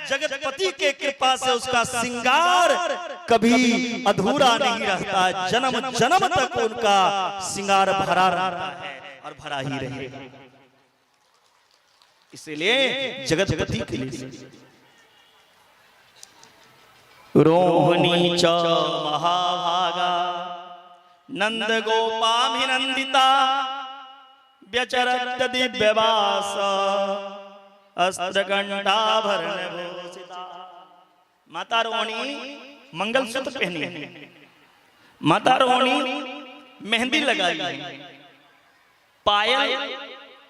जगतपति के कृपा से उसका श्रृंगार कभी अधूरा नहीं रहता। जन्म जन्म तक उनका श्रृंगार भरा रहता है और भरा ही रहेगा। इसलिए जगतपति के लिए रोहिणी च महाभागा नंद गोपाभिनंदिता व्यचरत दिव्यवास अस्त्रघंटाभरण भूषिता। माता रोहिणी मंगलसूत्र पहनी है, माता रोहिणी मेहंदी लगाई है, पायल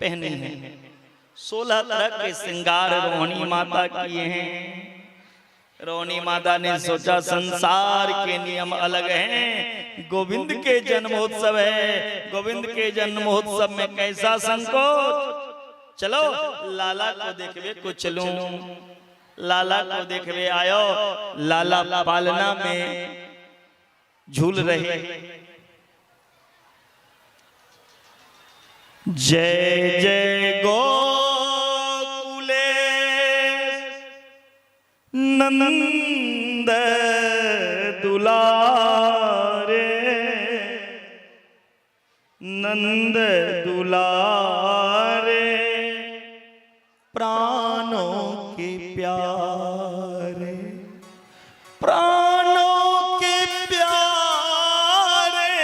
पहने हैं, 16 तरह के श्रृंगार रोहिणी माता किए हैं। रोहिणी माता ने सोचा संसार के नियम अलग हैं, गोविंद के जन्मोत्सव है, गोविंद के जन्मोत्सव में कैसा संकोच। चलो लाला को देखवे को चलूं, लाला को देखवे आयो। लाला पालना में झूल रहे। जय जय गोकुले नंद दुलारे, नंद दुलारे प्राणों के प्यारे, प्राणों के प्यारे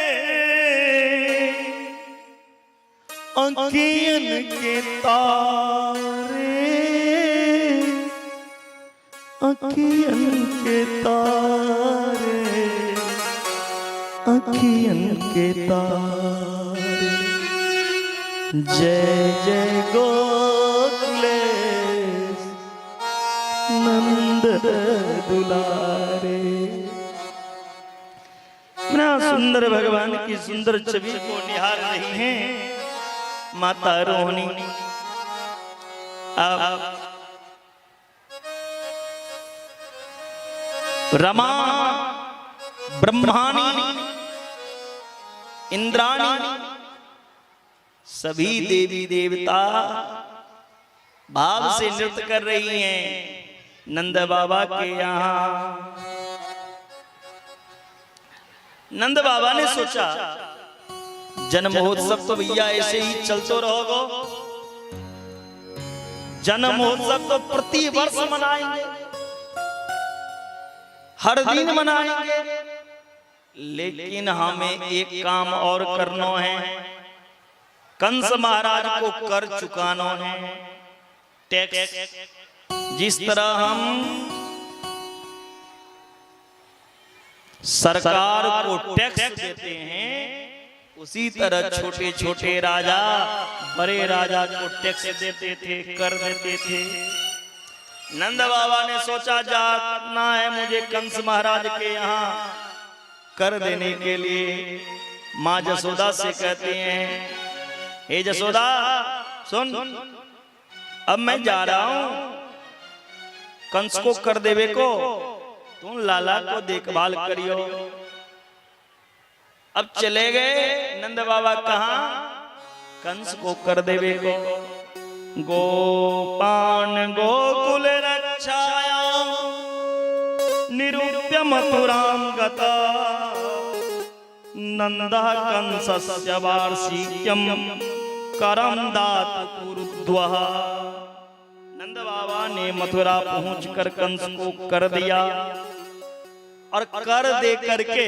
अंकियन के तारे, अखियन के तारे, अखियन के तारे। जय जय गोकुलेश नंद दुलारे। इतना सुंदर भगवान की सुंदर छवि को निहार रही हैं माता रोहिणी। अब रमा, ब्रह्माणी, इंद्राणी सभी देवी देवता भाव से नृत्य कर रही हैं नंद बाबा के यहाँ। नंद बाबा ने सोचा जन्म महोत्सव तो भैया ऐसे ही चलते रहोगे, जन्म महोत्सव तो प्रति वर्ष मनाएंगे, हर दिन मनाएंगे, लेकिन हमें एक काम और करना है। कंस महाराज को कर चुकाना है टैक्स। जिस तरह हम सरकार को टैक्स देते हैं, उसी तरह छोटे छोटे राजा बड़े राजा को टैक्स देते थे, कर देते थे। नंद बाबा ने सोचा जाना है मुझे कंस महाराज के यहाँ कर देने के लिए। माँ जसोदा से कहते हैं, हे जसोदा सुन, अब मैं जा रहा हूं कंस को कर देवे को, तुम लाला को देखभाल करियो। अब चले गए नंद बाबा कहाँ, कंस को कर देवे को। गोपान गोकुल रक्षाया निरूप्य मथुरां गता, नंदा कंसस्य वार्षिक्यम करम दातु कुरुद्वः। नंद बाबा ने मथुरा पहुंचकर कंस को कर दिया, और कर दे करके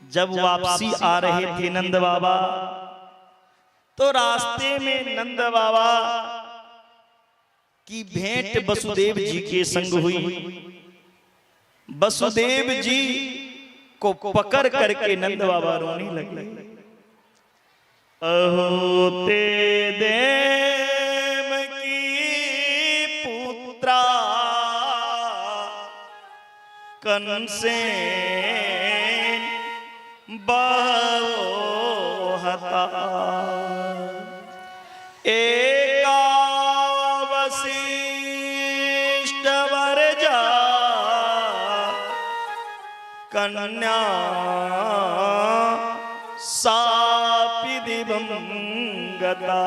जब वापसी आ रहे थे नंद बाबा, तो रास्ते में नंद बाबा की भेंट वसुदेव जी के संग हुई। वसुदेव जी को पकड़ करके नंद बाबा रोने लगे। अहो ते देव की पुत्रा कंसे बहु हता, एका वशिष्ठ वरजा कन्या सापि दिवं गता।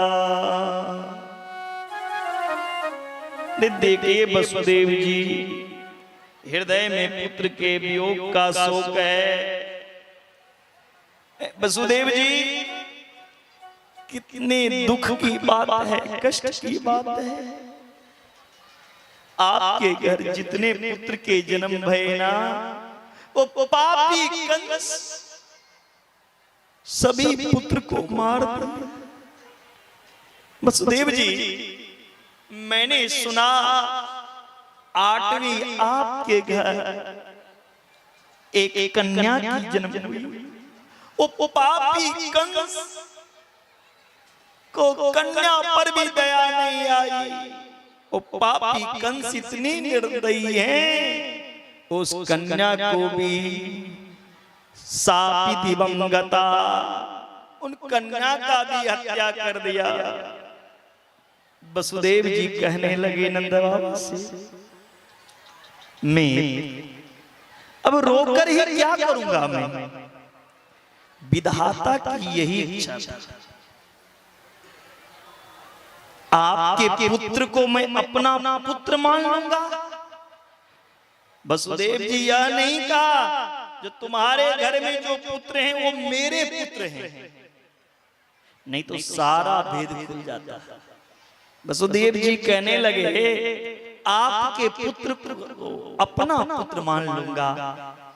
देखिए वसुदेव जी, हृदय में पुत्र के वियोग का शोक है। वसुदेव जी, कितने दुख की बात है, कष्ट की बात है। आपके घर जितने पुत्र के जन्म भये ना, वो पापी कंस सभी पुत्र को मार दिया। वसुदेव जी, मैंने सुना 8वीं आपके घर एक कन्या की जन्म हुई। वो पापी कंस को कन्या पर भी दया नहीं आई। वो पापी कंस इतनी निर्दयी है, उस कन्या को भी शापित दिवंगता, उन कन्या का भी हत्या कर दिया। वसुदेव जी कहने लगे नंद बाबा से, मैं अब रोकर ही क्या करूंगा, मैं विधाता की यही इच्छा थी। आपके पुत्र को मैं अपना पुत्र मान लूंगा। वसुदेव जी यह नहीं कहा जो तुम्हारे घर में जो पुत्र हैं वो मेरे पुत्र हैं, नहीं तो सारा भेद खुल जाता। वसुदेव जी कहने लगे, आपके पुत्र को अपना पुत्र मान लूंगा,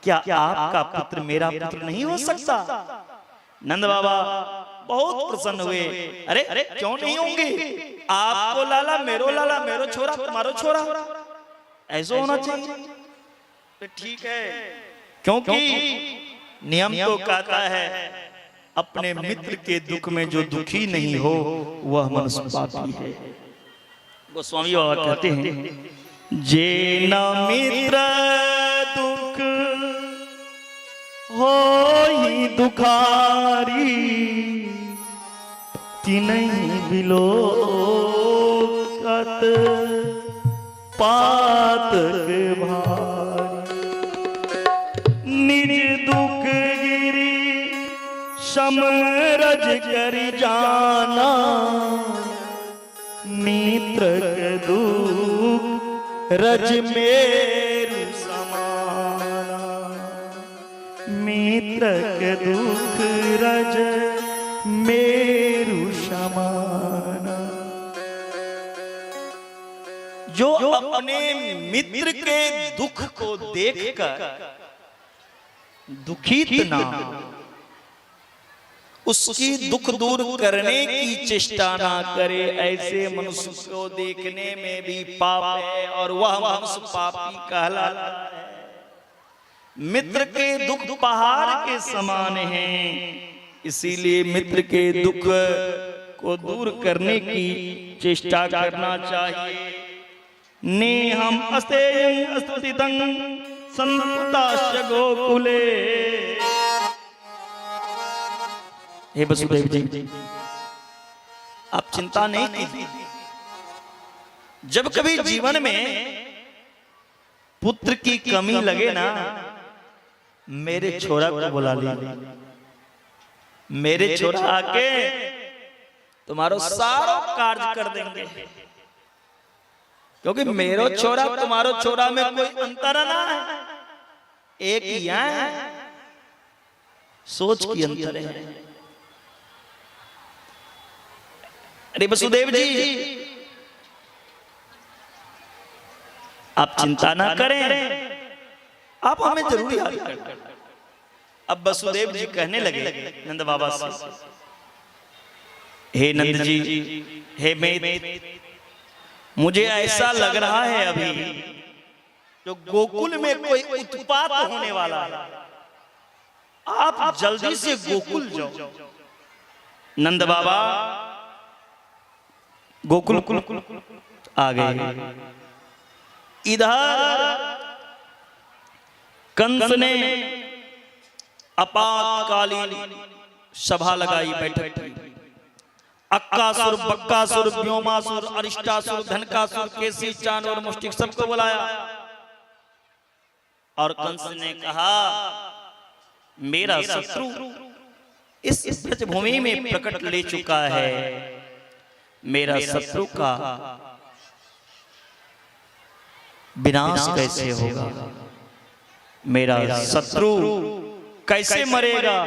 क्या आपका पुत्र मेरा पुत्र नहीं हो सकता? नंद बाबा बहुत प्रसन्न हुए। अरे क्यों नहीं होंगे, आपको लाला मेरो छोरा तुम्हारो छोरा, ऐसा होना चाहिए। तो ठीक है, क्योंकि नियम तो कहता है अपने मित्र के दुख में जो दुखी नहीं हो वह मनुष्य पापी है। गोस्वामी बाबा कहते हैं, जे न मित्र दुख हो ही दुखारी, तिनहि बिलोकत पातक भारी। निज दुख गिरी समरज करि जाना, मित्र के दुख रज मेरु समाना। मित्र के दुख रज मेरु समाना। जो अपने मित्र के दुख को देखकर दुखित ना, उसकी दुख दूर करने की चेष्टा ना करे, ऐसे मनुष्य को देखने में भी पाप है और वह मनुष्य पापी कहलाता है। मित्र के दुख पहाड़ के समान हैं, इसीलिए मित्र के दुख को दूर करने की चेष्टा करना चाहिए। नेहम अस्तेयं स्थितं संतास्य गोकुले। हे वसुदेव जी, आप चिंता नहीं कीजिए। जब कभी जीवन में पुत्र की कमी लगे ना, मेरे छोरा को बुला लीजिए। मेरे छोरा आके तुम्हारो सारो कार्य कर देंगे, क्योंकि मेरो छोरा तुम्हारो छोरा में कोई अंतर ना है, एक ही है, सोच की अंतर है। अरे वसुदेव जी, आप चिंता ना करें, आप हमें जरूर याद करें। अब वसुदेव जी कहने लगे नंद बाबा से, हे नंद जी, हे मैं, मुझे ऐसा लग रहा है अभी जो गोकुल में कोई उत्पात होने वाला है, आप जल्दी से गोकुल जाओ। नंद बाबा गोकुल आ गए। इधर कंस ने आपातकालीन सभा लगाई, बैठक की। अक्कासुर, बक्कासुर, व्योमासुर, अरिष्टासुर, धनकासुर, केसी, चान और मुष्टिक सबको बुलाया और कंस ने कहा, मेरा शत्रु इस ब्रजभूमि में प्रकट ले चुका है। मेरा शत्रु का विनाश कैसे होगा, मेरा शत्रु कैसे मरेगा।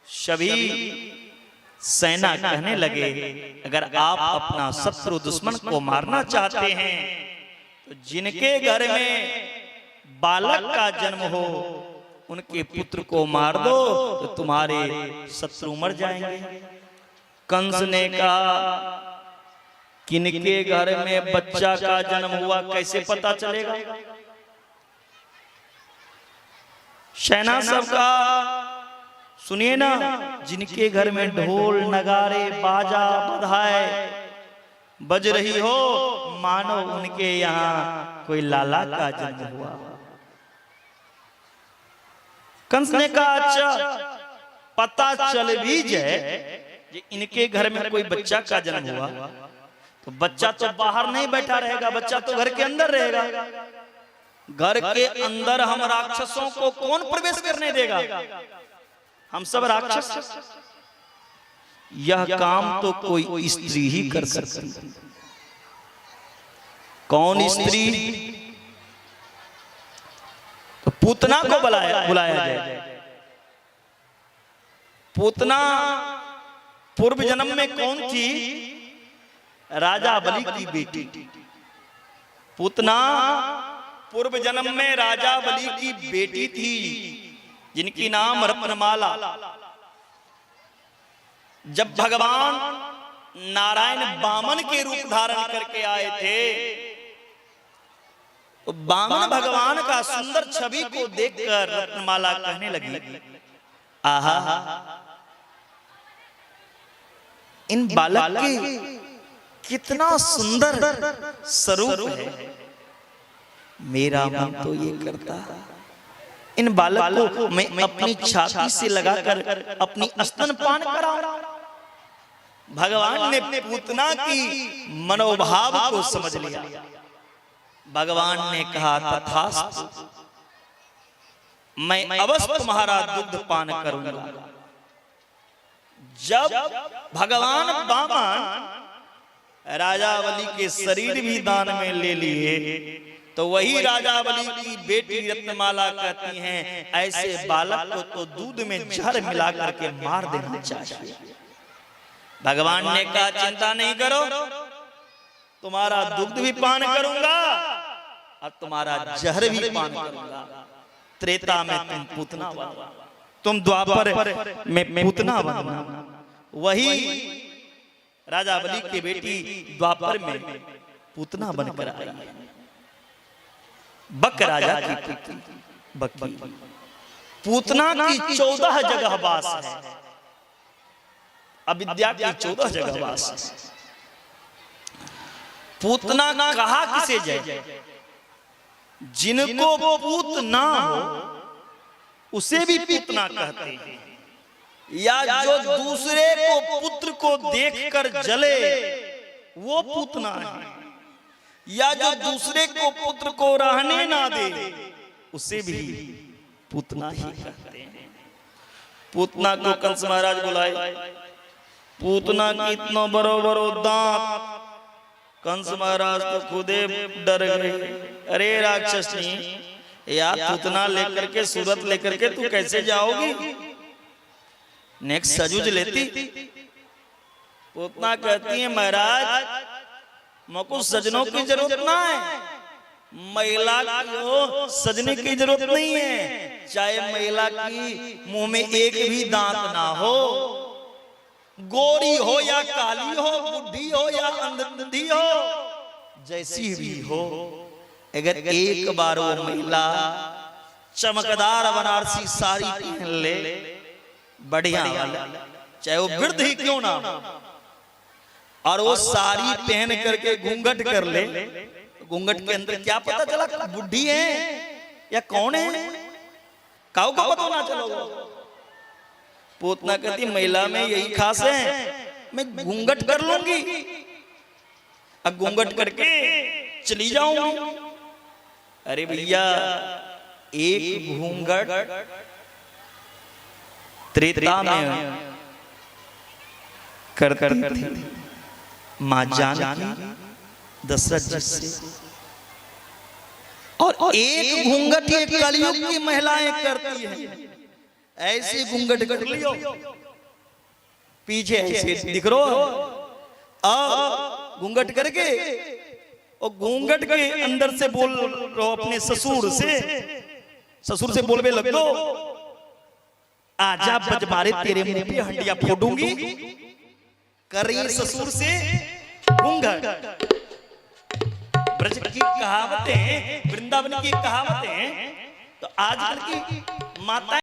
सभी सेना कहने लगे, अगर आप अपना शत्रु दुश्मन को मारना चाहते हैं तो जिनके घर में बालक का जन्म हो उनके पुत्र को मार दो तो तुम्हारे शत्रु मर जाएंगे। कंस ने कहा, किनके घर में बच्चा का जन्म हुआ कैसे पता चलेगा। सेना सबका सुनिए ना, जिनके घर में ढोल नगारे बाजा बधाई बज रही हो, मानो उनके यहाँ कोई लाला का जन्म हुआ। कंस ने कहा, अच्छा पता चल भी जाए कि इनके घर में कोई बच्चा का जन्म हुआ तो बच्चा तो बाहर नहीं बैठा रहेगा, बच्चा तो घर के अंदर रहेगा। घर के अंदर हम राक्षसों को कौन प्रवेश करने देगा, हम सब राक्षस। यह काम तो कोई स्त्री ही कर सकती। कौन स्त्री? तो पूतना को बुलाया जाए। पूतना पूर्व जन्म में कौन थी? राजा बलि की बेटी। पूतना पूर्व जन्म में राजा बलि की बेटी थी, जिनकी नाम रत्नमाला। जब भगवान नारायण वामन के रूप धारण करके आए थे तो वामन भगवान का सुंदर छवि को देखकर रत्नमाला कहने लगी, आहा इन बालक के कितना सुंदर स्वरूप है। मेरा मन तो ये करता इन बालक को मैं अपनी छाती से लगाकर अपनी स्तनपान कराऊं। भगवान ने पूतना की मनोभाव को समझ लिया। भगवान ने कहा, तथास्तु, मैं अवश्य तुम्हारा दुग्ध पान करूंगा। जब भगवान वामन राजा बलि के शरीर भी दान में ले लिए तो वही राजा बलि की बेटी रत्नमाला कहती हैं, ऐसे बालक को तो दूध में जहर मिला करके मार देना चाहिए। भगवान ने कहा, चिंता नहीं करो, तुम्हारा दुग्ध भी पान करूंगा और तुम्हारा जहर भी पान करूंगा। त्रेता में तुम पूतना बनना, तुम द्वापर में पूतना बनना। वही राजा बलि की बेटी द्वापर में पूतना बनकर आई। बक राजा की पुत्री बकी। पूतना की 14 जगह वास है, अविद्या की 14 जगह वास है। पूतना कहा किसे जाए? जिनको पूत ना हो उसे भी पूतना कहते हैं, या जो दूसरे को पुत्र को देखकर जले वो पूतना है, या जो दूसरे को पुत्र को रहने ना दे उसे भी पूतना ही कहते हैं। पूतना को कंस महाराज बुलाए। पूतना की इतना बड़ो बड़ो दांत, कंस महाराज तो खुदे डर गए। अरे राक्षसनी, यार पूतना लेकर के सूरत लेकर के तू कैसे जाओगी? नेक्स्ट सजूज लेती। पूतना कहती है, महाराज मुझको सजनों की जरूरत ना है, महिला को सजने की जरूरत नहीं है। चाहे महिला की मुंह में एक भी दांत ना हो, गोरी हो या काली हो, बुढ़ी हो या अंधी हो, जैसी भी हो, अगर एक बार वो महिला चमकदार बनारसी साड़ी पहन ले, बढ़िया वाला, चाहे वो वृद्ध ही क्यों ना हो, और वो साड़ी पहन करके घूंघट कर ले, घूंघट के अंदर क्या पता चला बुढ़ी है या कौन है, काऊ को पता ना चलो। पूतना कहती, महिला में यही खास है, मैं घूंघट कर लूंगी, अब घूंघट करके चली जाऊंगी। अरे भैया, एक घूंघट त्रेता में करती थी मां जानकी दशरथ जी से। और एक घूंघट ये कलयुग की महिलाएं करती हैं, ऐसे घूंघट कर लियो पीछे ऐसे दिख रहा अब घूंघट करके और घूंघट के अंदर से बोल रहो अपने ससुर से बोलवे लग दो, आजा बजबारे तेरे मुंह पे हंडिया फोड़ूंगी, कर रही ससुर से घूंघट। ब्रज की कहावतें, वृंदावन की कहावतें तो आजकल की माता